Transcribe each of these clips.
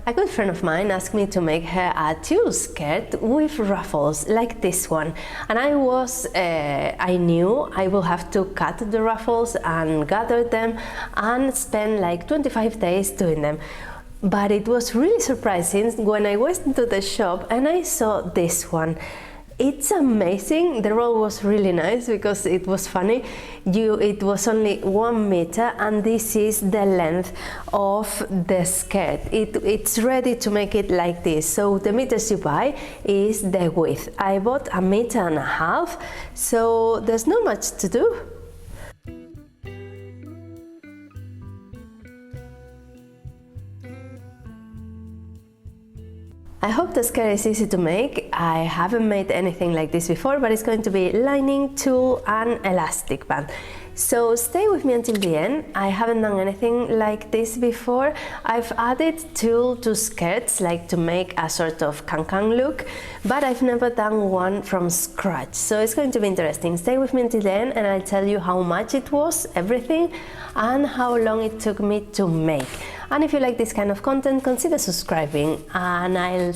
A good friend of mine asked me to make her a tulle skirt with ruffles like this one, and I knew I will have to cut the ruffles and gather them and spend like 25 days doing them. But it was really surprising when I went into the shop and I saw this one. It's amazing. The roll was really nice because it was funny. It was only 1 meter, and this is the length of the skirt. It's ready to make it like this. So the meters you buy is the width. I bought 1.5 meters, so there's not much to do. I hope the skirt is easy to make. I haven't made anything like this before, but it's going to be lining, tulle and elastic band. So stay with me until the end. I haven't done anything like this before. I've added tulle to skirts, like to make a sort of can-can look, but I've never done one from scratch. So it's going to be interesting. Stay with me until the end and I'll tell you how much it was, everything, and how long it took me to make. And if you like this kind of content, consider subscribing, and I'll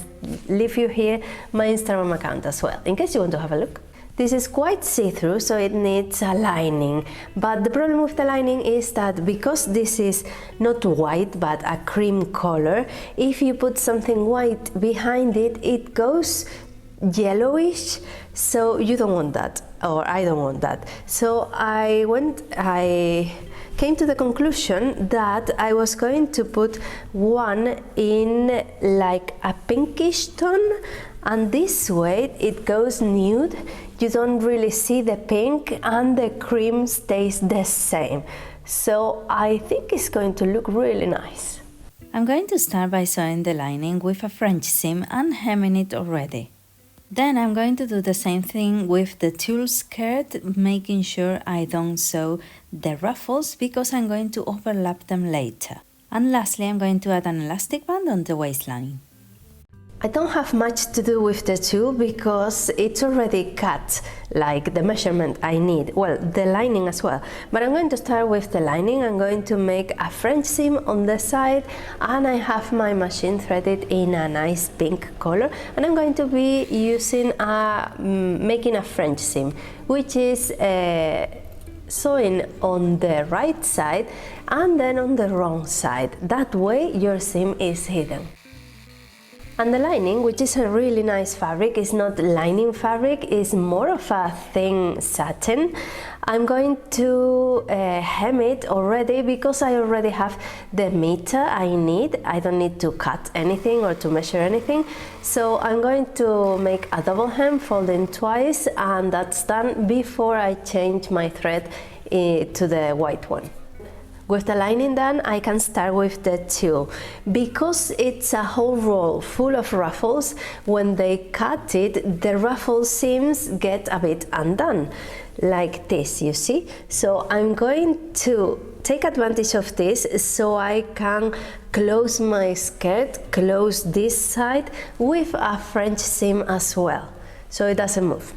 leave you here my Instagram account as well, in case you want to have a look. This is quite see-through, so it needs a lining, but the problem with the lining is that because this is not white but a cream color, if you put something white behind it, it goes yellowish, so you don't want that, or I don't want that. So I came to the conclusion that I was going to put one in like a pinkish tone, and this way it goes nude. You don't really see the pink and the cream stays the same. So I think it's going to look really nice. I'm going to start by sewing the lining with a French seam and hemming it already. Then I'm going to do the same thing with the tulle skirt, making sure I don't sew the ruffles because I'm going to overlap them later. And lastly, I'm going to add an elastic band on the waistline. I don't have much to do with the tulle because it's already cut, like the measurement I need, well, the lining as well. But I'm going to start with the lining. I'm going to make a French seam on the side, and I have my machine threaded in a nice pink color, and I'm going to be using making a French seam, which is sewing on the right side and then on the wrong side. That way your seam is hidden. And the lining, which is a really nice fabric, is not lining fabric, is more of a thin satin. I'm going to hem it already because I already have the meter I need. I don't need to cut anything or to measure anything. So I'm going to make a double hem, folding twice, and that's done before I change my thread to the white one. With the lining done, I can start with the tulle. Because it's a whole roll full of ruffles, when they cut it, the ruffle seams get a bit undone, like this, you see? So I'm going to take advantage of this so I can close my skirt, close this side with a French seam as well, so it doesn't move.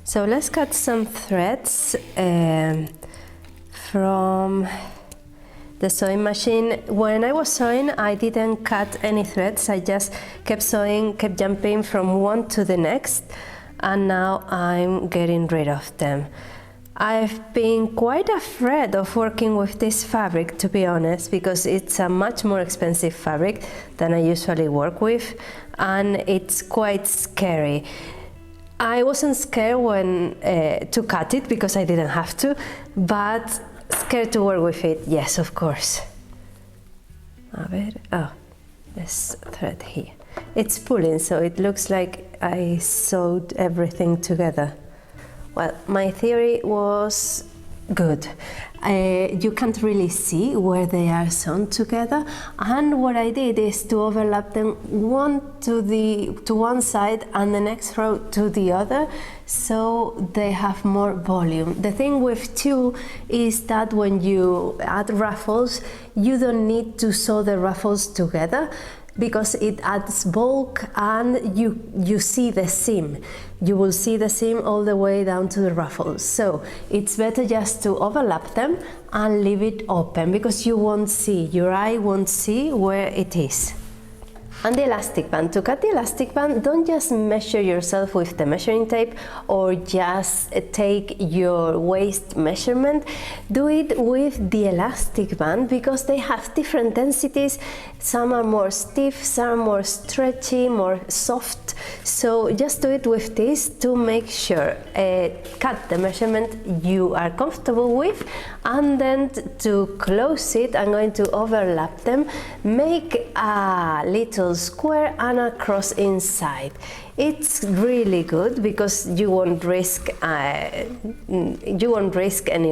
So let's cut some threads from the sewing machine. When I was sewing, I didn't cut any threads. I just kept sewing, kept jumping from one to the next, and now I'm getting rid of them. I've been quite afraid of working with this fabric, to be honest, because it's a much more expensive fabric than I usually work with, and it's quite scary. I wasn't scared when to cut it because I didn't have to, but scared to work with it, yes, of course. A ver, oh, this thread here. It's pulling, so it looks like I sewed everything together. Well, my theory was good. You can't really see where they are sewn together, and what I did is to overlap them one to one side and the next row to the other, so they have more volume. The thing with tulle is that when you add ruffles, you don't need to sew the ruffles together, because it adds bulk and you see the seam. You will see the seam all the way down to the ruffles. So it's better just to overlap them and leave it open, because you won't see, your eye won't see where it is. And the elastic band. To cut the elastic band, don't just measure yourself with the measuring tape or just take your waist measurement. Do it with the elastic band, because they have different densities. Some are more stiff, some are more stretchy, more soft. So just do it with this to make sure. Cut the measurement you are comfortable with, and then to close it, I'm going to overlap them. Make a little square and a cross inside. It's really good because you won't risk any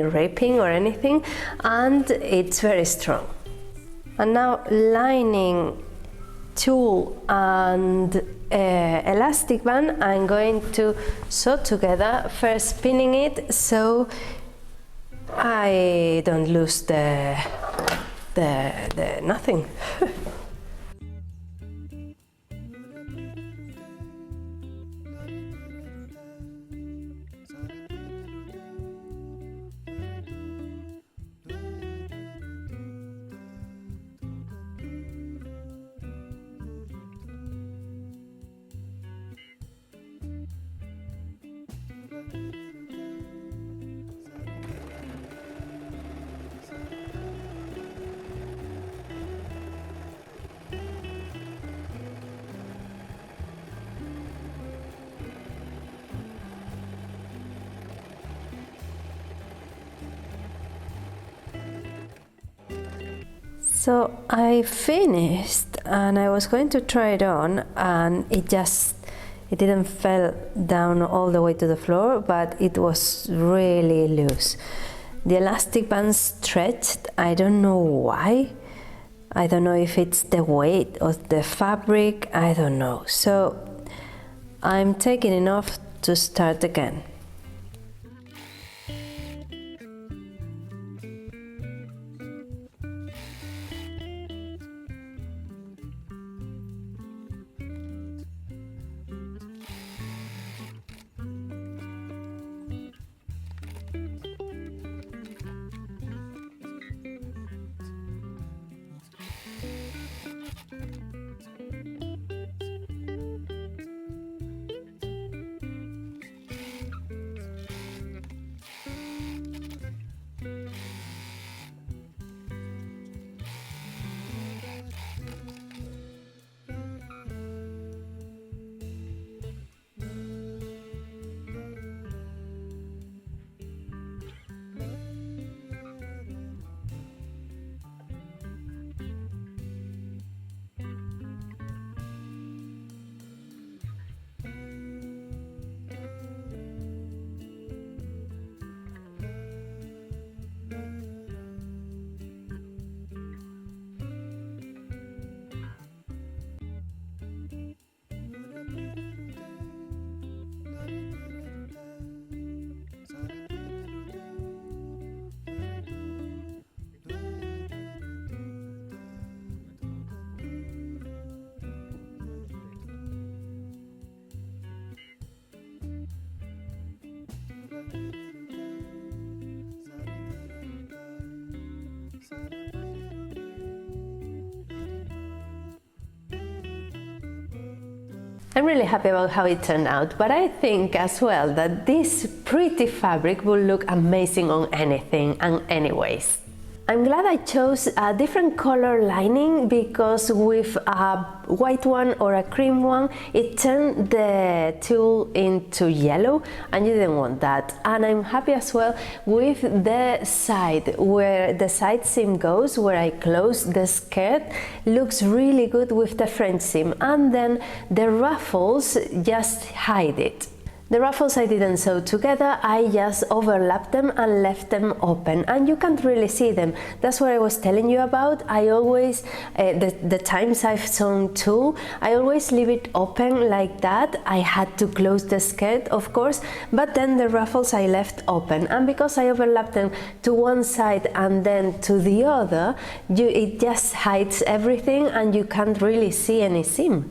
ripping or anything, and it's very strong. And now lining, tulle and elastic band, I'm going to sew together, first pinning it so I don't lose the nothing. So I finished and I was going to try it on, and it didn't fall down all the way to the floor, but it was really loose. The elastic band stretched, I don't know why. I don't know if it's the weight of the fabric, I don't know. So I'm taking it off to start again. I'm really happy about how it turned out, but I think as well that this pretty fabric will look amazing on anything and anyways. I'm glad I chose a different color lining because with a white one or a cream one it turned the tulle into yellow and you didn't want that. And I'm happy as well with the side, where the side seam goes, where I close the skirt, looks really good with the French seam, and then the ruffles just hide it. The ruffles I didn't sew together, I just overlapped them and left them open, and you can't really see them. That's what I was telling you about. I always, the times I've sewn tulle, I always leave it open like that. I had to close the skirt, of course, but then the ruffles I left open, and because I overlapped them to one side and then to the other, it just hides everything and you can't really see any seam.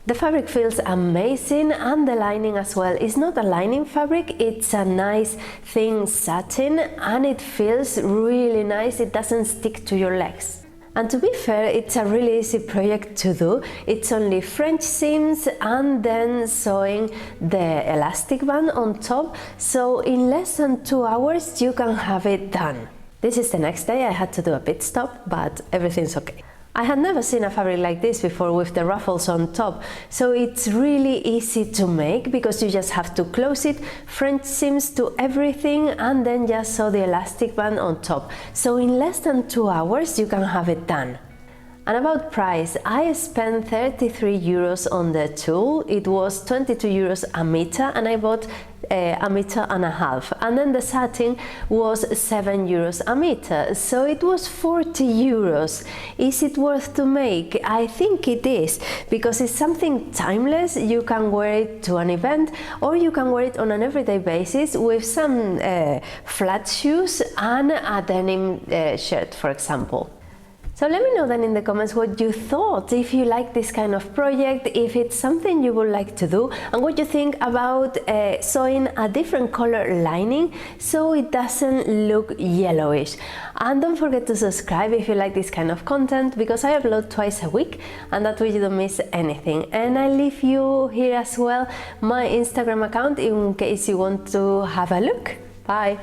The fabric feels amazing, and the lining as well. It's not a lining fabric, it's a nice thin satin, and it feels really nice. It doesn't stick to your legs. And to be fair, it's a really easy project to do. It's only French seams and then sewing the elastic band on top. So in less than 2 hours you can have it done. This is the next day. I had to do a pit stop, but everything's okay. I had never seen a fabric like this before with the ruffles on top, so it's really easy to make because you just have to close it, French seams to everything, and then just sew the elastic band on top. So in less than 2 hours you can have it done. And about price, I spent 33 euros on the tulle. It was 22 euros a meter, and I bought a meter and a half, and then the satin was 7 euros a meter, so it was 40 euros. Is it worth to make? I think it is, because it's something timeless. You can wear it to an event, or you can wear it on an everyday basis with some flat shoes and a denim shirt, for example. So let me know then in the comments what you thought, if you like this kind of project, if it's something you would like to do, and what you think about sewing a different color lining so it doesn't look yellowish. And don't forget to subscribe if you like this kind of content, because I upload twice a week, and that way you don't miss anything. And I leave you here as well my Instagram account in case you want to have a look. Bye!